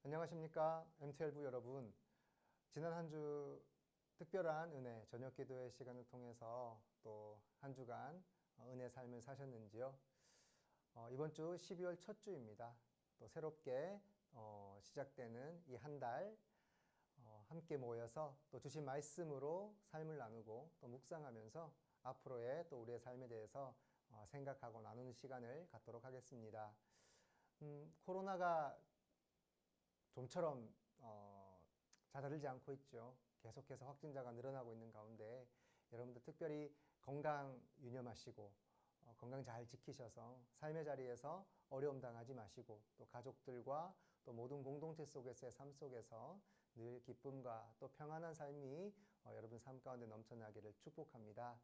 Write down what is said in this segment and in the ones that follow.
안녕하십니까 M12 여러분. 지난 한 주 특별한 은혜 저녁 기도의 시간을 통해서 또 한 주간 은혜 삶을 사셨는지요? 이번 주 12월 첫 주입니다. 또 새롭게 시작되는 이 한 달 함께 모여서 또 주신 말씀으로 삶을 나누고 또 묵상하면서 앞으로의 또 우리의 삶에 대해서 생각하고 나누는 시간을 갖도록 하겠습니다. 코로나가 좀처럼 잦아들지 않고 있죠. 계속해서 확진자가 늘어나고 있는 가운데 여러분들 특별히 건강 유념하시고 건강 잘 지키셔서 삶의 자리에서 어려움 당하지 마시고 또 가족들과 또 모든 공동체 속에서의 삶 속에서 늘 기쁨과 또 평안한 삶이 여러분 삶 가운데 넘쳐나기를 축복합니다.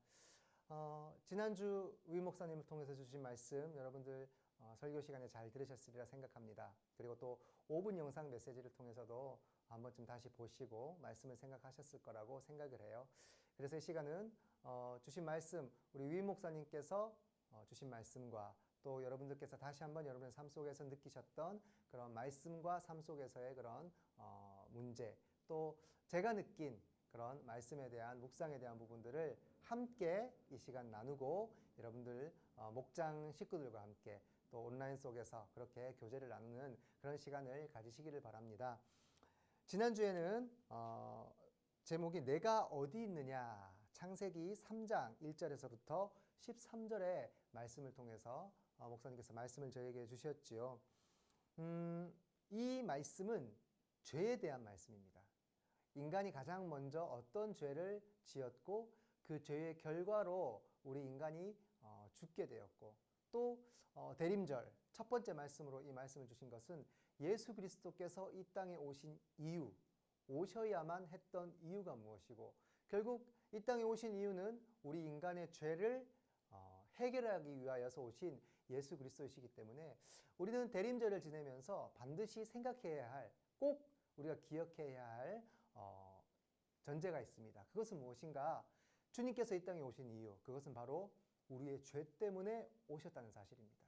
지난주 위 목사님을 통해서 주신 말씀 여러분들 설교 시간에 잘 들으셨으리라 생각합니다. 그리고 또 5분 영상 메시지를 통해서도 한 번쯤 다시 보시고 말씀을 생각하셨을 거라고 생각을 해요. 그래서 이 시간은 주신 말씀, 우리 위 목사님께서 주신 말씀과 또 여러분들께서 다시 한번 여러분의 삶 속에서 느끼셨던 그런 말씀과 삶 속에서의 그런 문제, 또 제가 느낀 그런 말씀에 대한 묵상에 대한 부분들을 함께 이 시간 나누고 여러분들 목장 식구들과 함께 또 온라인 속에서 그렇게 교제를 나누는 그런 시간을 가지시기를 바랍니다. 지난주에는 제목이 내가 어디 있느냐, 창세기 3장 1절에서부터 13절의 말씀을 통해서 목사님께서 말씀을 저에게 주셨지요. 이 말씀은 죄에 대한 말씀입니다. 인간이 가장 먼저 어떤 죄를 지었고 그 죄의 결과로 우리 인간이 죽게 되었고 또 대림절 첫 번째 말씀으로 이 말씀을 주신 것은 예수 그리스도께서 이 땅에 오신 이유, 오셔야만 했던 이유가 무엇이고 결국 이 땅에 오신 이유는 우리 인간의 죄를 해결하기 위하여서 오신 예수 그리스도이시기 때문에 우리는 대림절을 지내면서 반드시 생각해야 할, 꼭 우리가 기억해야 할 전제가 있습니다. 그것은 무엇인가? 주님께서 이 땅에 오신 이유, 그것은 바로 우리의 죄 때문에 오셨다는 사실입니다.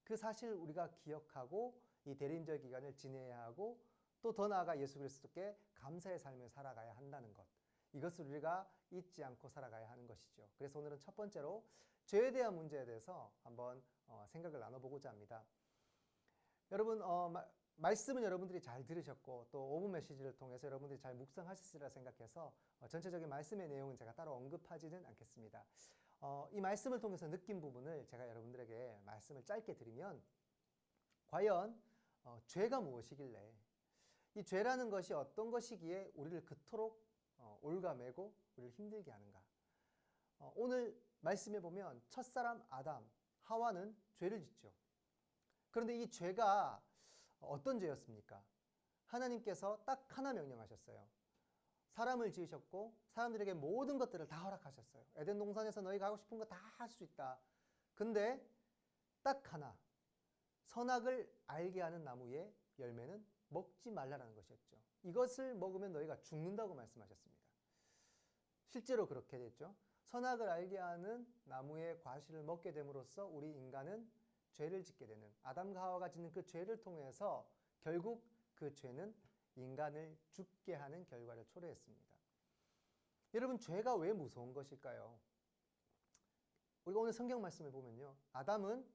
그 사실 우리가 기억하고 이 대림절 기간을 지내야 하고 또 더 나아가 예수 그리스도께 감사의 삶을 살아가야 한다는 것, 이것을 우리가 잊지 않고 살아가야 하는 것이죠. 그래서 오늘은 첫 번째로 죄에 대한 문제에 대해서 한번 생각을 나눠보고자 합니다. 여러분 말씀은 여러분들이 잘 들으셨고 또 5분 메시지를 통해서 여러분들이 잘 묵상하셨으리라 생각해서 전체적인 말씀의 내용은 제가 따로 언급하지는 않겠습니다. 이 말씀을 통해서 느낀 부분을 제가 여러분들에게 말씀을 짧게 드리면 과연 죄가 무엇이길래 이 죄라는 것이 어떤 것이기에 우리를 그토록 올가매고 우리를 힘들게 하는가. 오늘 말씀에 보면 첫사람 아담, 하와는 죄를 짓죠. 그런데 이 죄가 어떤 죄였습니까? 하나님께서 딱 하나 명령하셨어요. 사람을 지으셨고 사람들에게 모든 것들을 다 허락하셨어요. 에덴 동산에서 너희가 하고 싶은 거 다 할 수 있다. 근데 딱 하나, 선악을 알게 하는 나무의 열매는 먹지 말라라는 것이었죠. 이것을 먹으면 너희가 죽는다고 말씀하셨습니다. 실제로 그렇게 됐죠. 선악을 알게 하는 나무의 과실을 먹게 됨으로써 우리 인간은 죄를 짓게 되는, 아담과 하와가 짓는 그 죄를 통해서 결국 그 죄는 인간을 죽게 하는 결과를 초래했습니다. 여러분, 죄가 왜 무서운 것일까요? 우리가 오늘 성경 말씀을 보면요, 아담은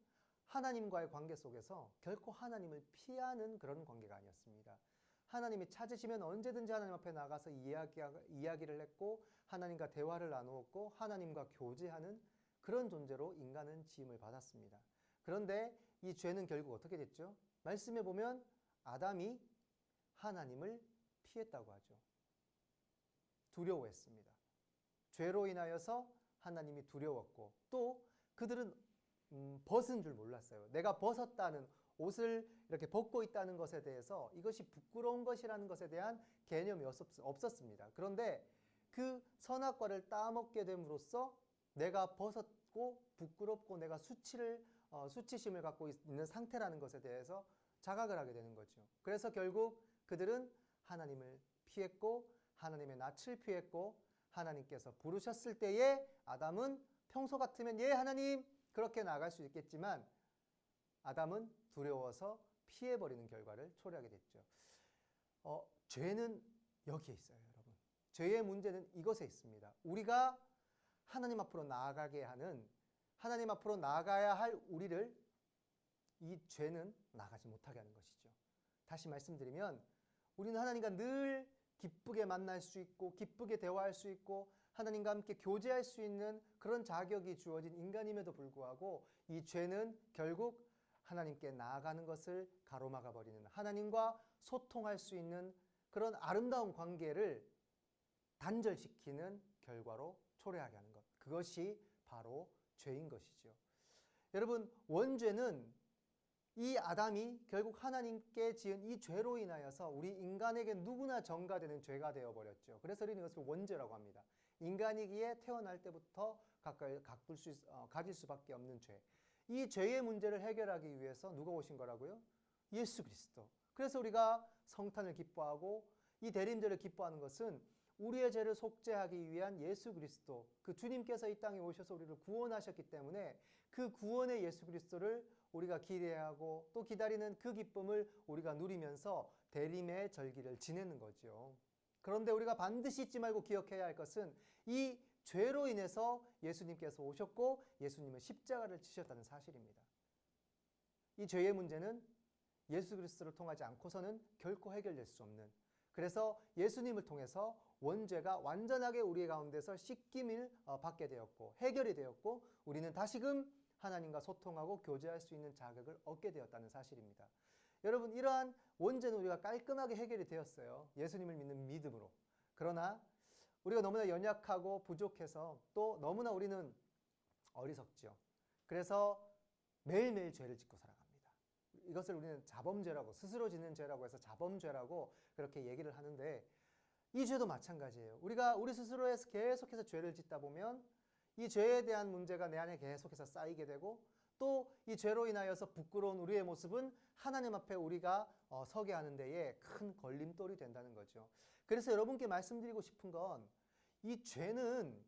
하나님과의 관계 속에서 결코 하나님을 피하는 그런 관계가 아니었습니다. 하나님이 찾으시면 언제든지 하나님 앞에 나가서 이야기를 했고 하나님과 대화를 나누었고 하나님과 교제하는 그런 존재로 인간은 지음을 받았습니다. 그런데 이 죄는 결국 어떻게 됐죠? 말씀에 보면 아담이 하나님을 피했다고 하죠. 두려워했습니다. 죄로 인하여서 하나님이 두려웠고 또 그들은 벗은 줄 몰랐어요. 내가 벗었다는, 옷을 이렇게 벗고 있다는 것에 대해서 이것이 부끄러운 것이라는 것에 대한 개념이 없었습니다. 그런데 그 선악과를 따먹게 됨으로써 내가 벗었고 부끄럽고 내가 수치심을 갖고 있는 상태라는 것에 대해서 자각을 하게 되는 거죠. 그래서 결국 그들은 하나님을 피했고 하나님의 낯을 피했고 하나님께서 부르셨을 때에 아담은 평소 같으면 예 하나님 그렇게 나아갈 수 있겠지만 아담은 두려워서 피해버리는 결과를 초래하게 됐죠. 죄는 여기에 있어요, 여러분. 죄의 문제는 이것에 있습니다. 우리가 하나님 앞으로 나아가게 하는, 하나님 앞으로 나아가야 할 우리를 이 죄는 나가지 못하게 하는 것이죠. 다시 말씀드리면 우리는 하나님과 늘 기쁘게 만날 수 있고 기쁘게 대화할 수 있고 하나님과 함께 교제할 수 있는 그런 자격이 주어진 인간임에도 불구하고 이 죄는 결국 하나님께 나아가는 것을 가로막아 버리는, 하나님과 소통할 수 있는 그런 아름다운 관계를 단절시키는 결과로 초래하게 하는 것. 그것이 바로 죄인 것이죠. 여러분, 원죄는 이 아담이 결국 하나님께 지은 이 죄로 인하여서 우리 인간에게 누구나 전가되는 죄가 되어버렸죠. 그래서 우리는 이것을 원죄라고 합니다. 인간이기에 태어날 때부터 가질 수밖에 없는 죄. 이 죄의 문제를 해결하기 위해서 누가 오신 거라고요? 예수 그리스도. 그래서 우리가 성탄을 기뻐하고 이 대림절을 기뻐하는 것은 우리의 죄를 속죄하기 위한 예수 그리스도, 그 주님께서 이 땅에 오셔서 우리를 구원하셨기 때문에 그 구원의 예수 그리스도를 우리가 기대하고 또 기다리는 그 기쁨을 우리가 누리면서 대림의 절기를 지내는 거죠. 그런데 우리가 반드시 잊지 말고 기억해야 할 것은 이 죄로 인해서 예수님께서 오셨고 예수님은 십자가를 지셨다는 사실입니다. 이 죄의 문제는 예수 그리스도를 통하지 않고서는 결코 해결될 수 없는, 그래서 예수님을 통해서 원죄가 완전하게 우리 가운데서 씻김을 받게 되었고 해결이 되었고 우리는 다시금 하나님과 소통하고 교제할 수 있는 자격을 얻게 되었다는 사실입니다. 여러분, 이러한 원죄는 우리가 깔끔하게 해결이 되었어요. 예수님을 믿는 믿음으로. 그러나 우리가 너무나 연약하고 부족해서 또 너무나 우리는 어리석죠. 그래서 매일매일 죄를 짓고 살아갑니다. 이것을 우리는 자범죄라고, 스스로 짓는 죄라고 해서 자범죄라고 그렇게 얘기를 하는데 이 죄도 마찬가지예요. 우리가 우리 스스로에서 계속해서 죄를 짓다 보면 이 죄에 대한 문제가 내 안에 계속해서 쌓이게 되고 또 이 죄로 인하여서 부끄러운 우리의 모습은 하나님 앞에 우리가 서게 하는 데에 큰 걸림돌이 된다는 거죠. 그래서 여러분께 말씀드리고 싶은 건 이 죄는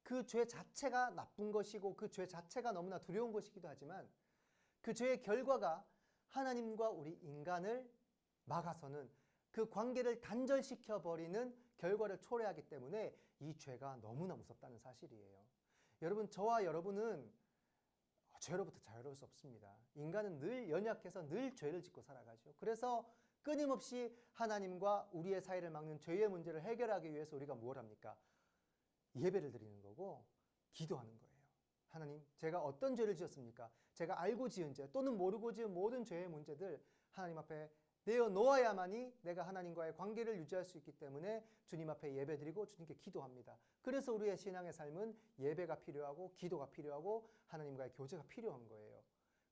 그 죄 자체가 나쁜 것이고 그 죄 자체가 너무나 두려운 것이기도 하지만 그 죄의 결과가 하나님과 우리 인간을 막아서는 그 관계를 단절시켜 버리는 결과를 초래하기 때문에 이 죄가 너무나 무섭다는 사실이에요. 여러분, 저와 여러분은 죄로부터 자유로울 수 없습니다. 인간은 늘 연약해서 늘 죄를 짓고 살아가죠. 그래서 끊임없이 하나님과 우리의 사이를 막는 죄의 문제를 해결하기 위해서 우리가 뭘 합니까? 예배를 드리는 거고 기도하는 거예요. 하나님, 제가 어떤 죄를 지었습니까? 제가 알고 지은 죄 또는 모르고 지은 모든 죄의 문제들 하나님 앞에 내어놓아야만이 내가 하나님과의 관계를 유지할 수 있기 때문에 주님 앞에 예배드리고 주님께 기도합니다. 그래서 우리의 신앙의 삶은 예배가 필요하고 기도가 필요하고 하나님과의 교제가 필요한 거예요.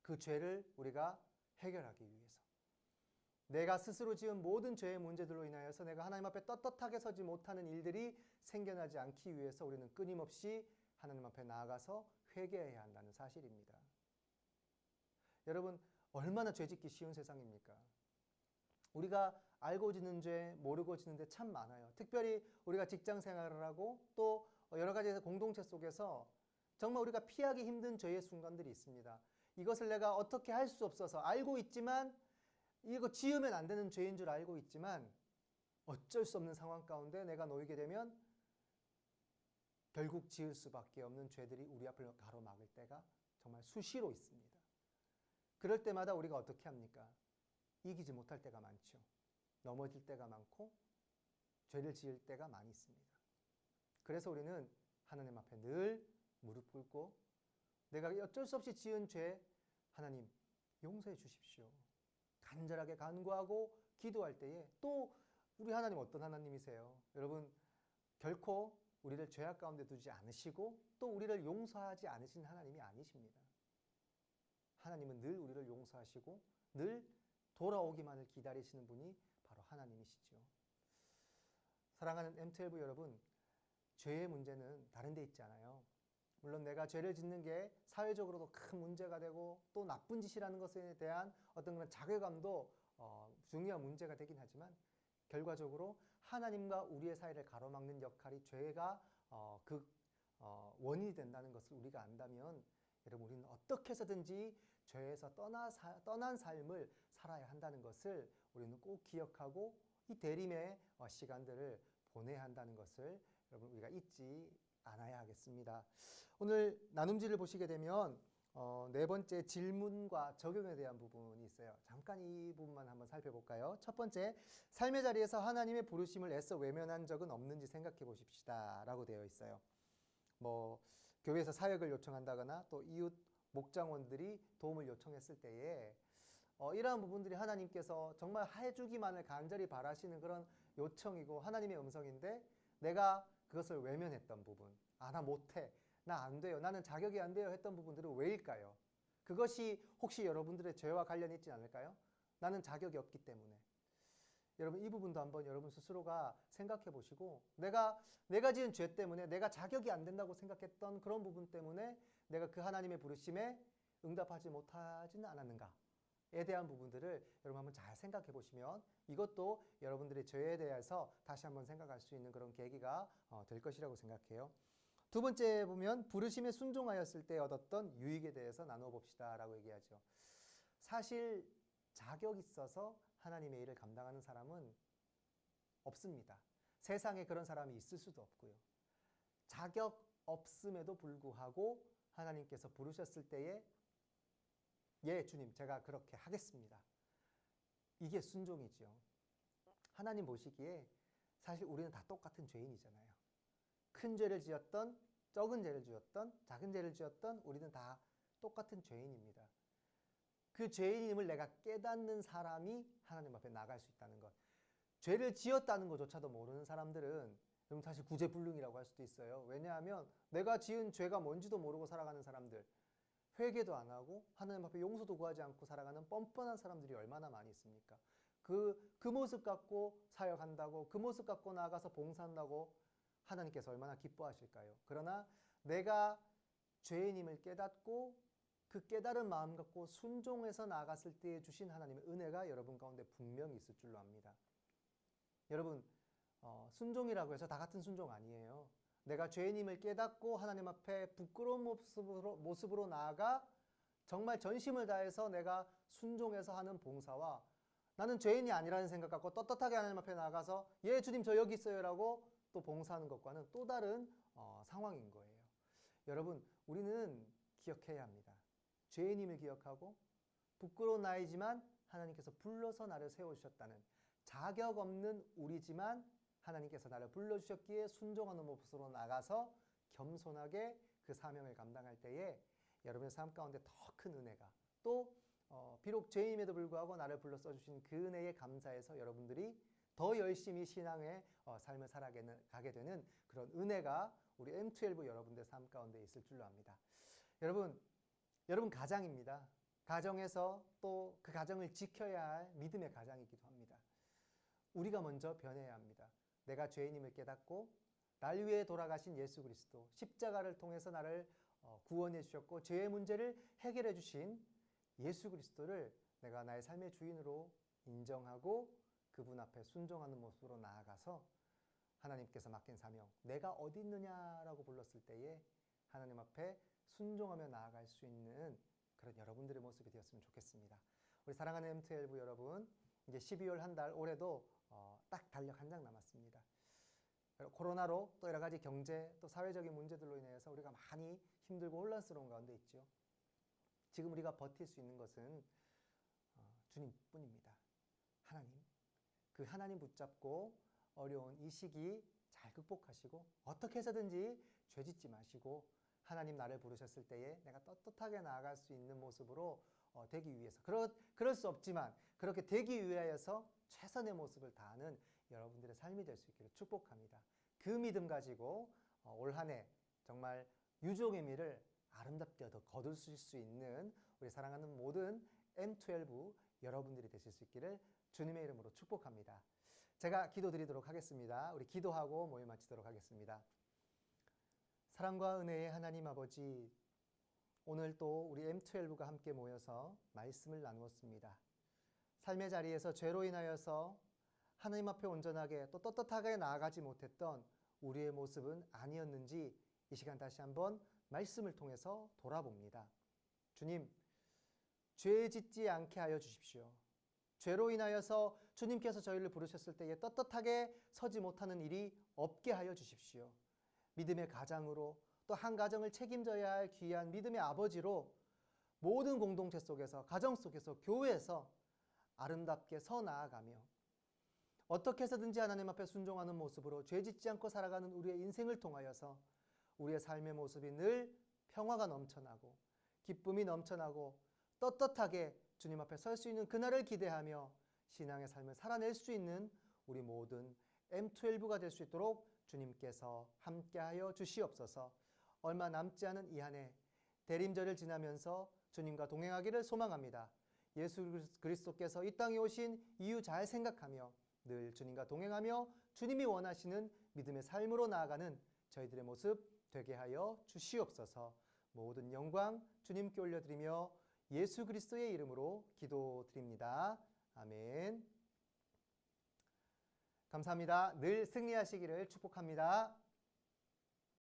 그 죄를 우리가 해결하기 위해서. 내가 스스로 지은 모든 죄의 문제들로 인하여서 내가 하나님 앞에 떳떳하게 서지 못하는 일들이 생겨나지 않기 위해서 우리는 끊임없이 하나님 앞에 나아가서 회개해야 한다는 사실입니다. 여러분, 얼마나 죄짓기 쉬운 세상입니까? 우리가 알고 짓는 죄, 모르고 짓는 죄 참 많아요. 특별히 우리가 직장 생활을 하고 또 여러 가지 공동체 속에서 정말 우리가 피하기 힘든 죄의 순간들이 있습니다. 이것을 내가 어떻게 할 수 없어서 알고 있지만 이거 지으면 안 되는 죄인 줄 알고 있지만 어쩔 수 없는 상황 가운데 내가 놓이게 되면 결국 지을 수밖에 없는 죄들이 우리 앞을 가로막을 때가 정말 수시로 있습니다. 그럴 때마다 우리가 어떻게 합니까? 이기지 못할 때가 많죠. 넘어질 때가 많고 죄를 지을 때가 많이 있습니다. 그래서 우리는 하나님 앞에 늘 무릎 꿇고 내가 어쩔 수 없이 지은 죄 하나님 용서해 주십시오. 간절하게 간구하고 기도할 때에 또 우리 하나님 어떤 하나님이세요? 여러분, 결코 우리를 죄악 가운데 두지 않으시고 또 우리를 용서하지 않으신 하나님이 아니십니다. 하나님은 늘 우리를 용서하시고 늘 돌아오기만을 기다리시는 분이 바로 하나님이시죠. 사랑하는 M12 여러분, 죄의 문제는 다른 데 있지 않아요. 물론 내가 죄를 짓는 게 사회적으로도 큰 문제가 되고 또 나쁜 짓이라는 것에 대한 어떤 그런 자괴감도 중요한 문제가 되긴 하지만 결과적으로 하나님과 우리의 사이를 가로막는 역할이 죄가 원인이 된다는 것을 우리가 안다면 여러분, 우리는 어떻게 해서든지 죄에서 떠난 삶을 살아야 한다는 것을 우리는 꼭 기억하고 이 대림의 시간들을 보내야 한다는 것을 여러분 우리가 잊지 않아야 하겠습니다. 오늘 나눔지를 보시게 되면 네 번째 질문과 적용에 대한 부분이 있어요. 잠깐 이 부분만 한번 살펴볼까요? 첫 번째, 삶의 자리에서 하나님의 부르심을 애써 외면한 적은 없는지 생각해 보십시다 라고 되어 있어요. 교회에서 사역을 요청한다거나 또 이웃 목장원들이 도움을 요청했을 때에 이러한 부분들이 하나님께서 정말 해주기만을 간절히 바라시는 그런 요청이고 하나님의 음성인데 내가 그것을 외면했던 부분, 나 못해, 나 안 돼요, 나는 자격이 안 돼요 했던 부분들은 왜일까요? 그것이 혹시 여러분들의 죄와 관련이 있지 않을까요? 나는 자격이 없기 때문에. 여러분 이 부분도 한번 여러분 스스로가 생각해 보시고 내가 지은 죄 때문에 내가 자격이 안 된다고 생각했던 그런 부분 때문에 내가 그 하나님의 부르심에 응답하지 못하지는 않았는가에 대한 부분들을 여러분 한번 잘 생각해 보시면 이것도 여러분들의 죄에 대해서 다시 한번 생각할 수 있는 그런 계기가 될 것이라고 생각해요. 두 번째 보면 부르심에 순종하였을 때 얻었던 유익에 대해서 나누어 봅시다 라고 얘기하죠. 사실 자격 있어서 하나님의 일을 감당하는 사람은 없습니다. 세상에 그런 사람이 있을 수도 없고요. 자격 없음에도 불구하고 하나님께서 부르셨을 때에 예 주님 제가 그렇게 하겠습니다. 이게 순종이죠. 하나님 보시기에 사실 우리는 다 똑같은 죄인이잖아요. 큰 죄를 지었던 적은 죄를 지었던 작은 죄를 지었던 우리는 다 똑같은 죄인입니다. 그 죄인임을 내가 깨닫는 사람이 하나님 앞에 나갈 수 있다는 것. 죄를 지었다는 것조차도 모르는 사람들은 사실 구제불능이라고 할 수도 있어요. 왜냐하면 내가 지은 죄가 뭔지도 모르고 살아가는 사람들, 회개도 안 하고 하나님 앞에 용서도 구하지 않고 살아가는 뻔뻔한 사람들이 얼마나 많이 있습니까? 그 모습 갖고 사역한다고 그 모습 갖고 나가서 봉사한다고 하나님께서 얼마나 기뻐하실까요? 그러나 내가 죄인임을 깨닫고 그 깨달은 마음 갖고 순종해서 나아갔을 때 주신 하나님의 은혜가 여러분 가운데 분명히 있을 줄로 압니다. 여러분 순종이라고 해서 다 같은 순종 아니에요. 내가 죄인임을 깨닫고 하나님 앞에 부끄러운 모습으로 나아가 정말 전심을 다해서 내가 순종해서 하는 봉사와 나는 죄인이 아니라는 생각 갖고 떳떳하게 하나님 앞에 나가서 예 주님 저 여기 있어요 라고 또 봉사하는 것과는 또 다른 상황인 거예요. 여러분 우리는 기억해야 합니다. 죄인임을 기억하고 부끄러운 나이지만 하나님께서 불러서 나를 세우셨다는 자격 없는 우리지만 하나님께서 나를 불러주셨기에 순종하는 모습으로 나가서 겸손하게 그 사명을 감당할 때에 여러분의 삶 가운데 더 큰 은혜가 또 비록 죄인임에도 불구하고 나를 불러 써주신 그 은혜에 감사해서 여러분들이 더 열심히 신앙의 삶을 살아가게 되는 그런 은혜가 우리 M12 여러분들 삶 가운데 있을 줄로 압니다. 여러분 가장입니다. 가정에서 또 그 가정을 지켜야 할 믿음의 가장이기도 합니다. 우리가 먼저 변해야 합니다. 내가 죄인임을 깨닫고 날 위해 돌아가신 예수 그리스도 십자가를 통해서 나를 구원해 주셨고 죄의 문제를 해결해 주신 예수 그리스도를 내가 나의 삶의 주인으로 인정하고 그분 앞에 순종하는 모습으로 나아가서 하나님께서 맡긴 사명 내가 어디 있느냐라고 불렀을 때에 하나님 앞에 순종하며 나아갈 수 있는 그런 여러분들의 모습이 되었으면 좋겠습니다. 우리 사랑하는 M12 여러분 이제 12월 한 달 올해도 딱 달력 한 장 남았습니다. 코로나로 또 여러 가지 경제 또 사회적인 문제들로 인해서 우리가 많이 힘들고 혼란스러운 가운데 있죠. 지금 우리가 버틸 수 있는 것은 주님뿐입니다. 하나님. 그 하나님 붙잡고 어려운 이 시기 잘 극복하시고 어떻게 해서든지 죄짓지 마시고 하나님 나를 부르셨을 때에 내가 떳떳하게 나아갈 수 있는 모습으로 되기 위해서 그럴 수 없지만 그렇게 되기 위하여서 최선의 모습을 다하는 여러분들의 삶이 될 수 있기를 축복합니다. 그 믿음 가지고 올 한 해 정말 유종의 미를 아름답게 거두실 수 있는 우리 사랑하는 모든 M12 여러분들이 되실 수 있기를 주님의 이름으로 축복합니다. 제가 기도드리도록 하겠습니다. 우리 기도하고 모임 마치도록 하겠습니다. 사랑과 은혜의 하나님 아버지, 오늘 또 우리 M12가 함께 모여서 말씀을 나누었습니다. 삶의 자리에서 죄로 인하여서 하나님 앞에 온전하게 또 떳떳하게 나아가지 못했던 우리의 모습은 아니었는지 이 시간 다시 한번 말씀을 통해서 돌아봅니다. 주님, 죄 짓지 않게 하여 주십시오. 죄로 인하여서 주님께서 저희를 부르셨을 때에 떳떳하게 서지 못하는 일이 없게 하여 주십시오. 믿음의 가장으로 또 한 가정을 책임져야 할 귀한 믿음의 아버지로 모든 공동체 속에서, 가정 속에서, 교회에서 아름답게 서 나아가며 어떻게 해서든지 하나님 앞에 순종하는 모습으로 죄 짓지 않고 살아가는 우리의 인생을 통하여서 우리의 삶의 모습이 늘 평화가 넘쳐나고 기쁨이 넘쳐나고 떳떳하게 주님 앞에 설 수 있는 그날을 기대하며 신앙의 삶을 살아낼 수 있는 우리 모든 M12가 될 수 있도록 주님께서 함께하여 주시옵소서. 얼마 남지 않은 이 한 해 대림절을 지나면서 주님과 동행하기를 소망합니다. 예수 그리스도께서 이 땅에 오신 이유 잘 생각하며 늘 주님과 동행하며 주님이 원하시는 믿음의 삶으로 나아가는 저희들의 모습 되게 하여 주시옵소서. 모든 영광 주님께 올려드리며 예수 그리스도의 이름으로 기도드립니다. 아멘. 감사합니다. 늘 승리하시기를 축복합니다.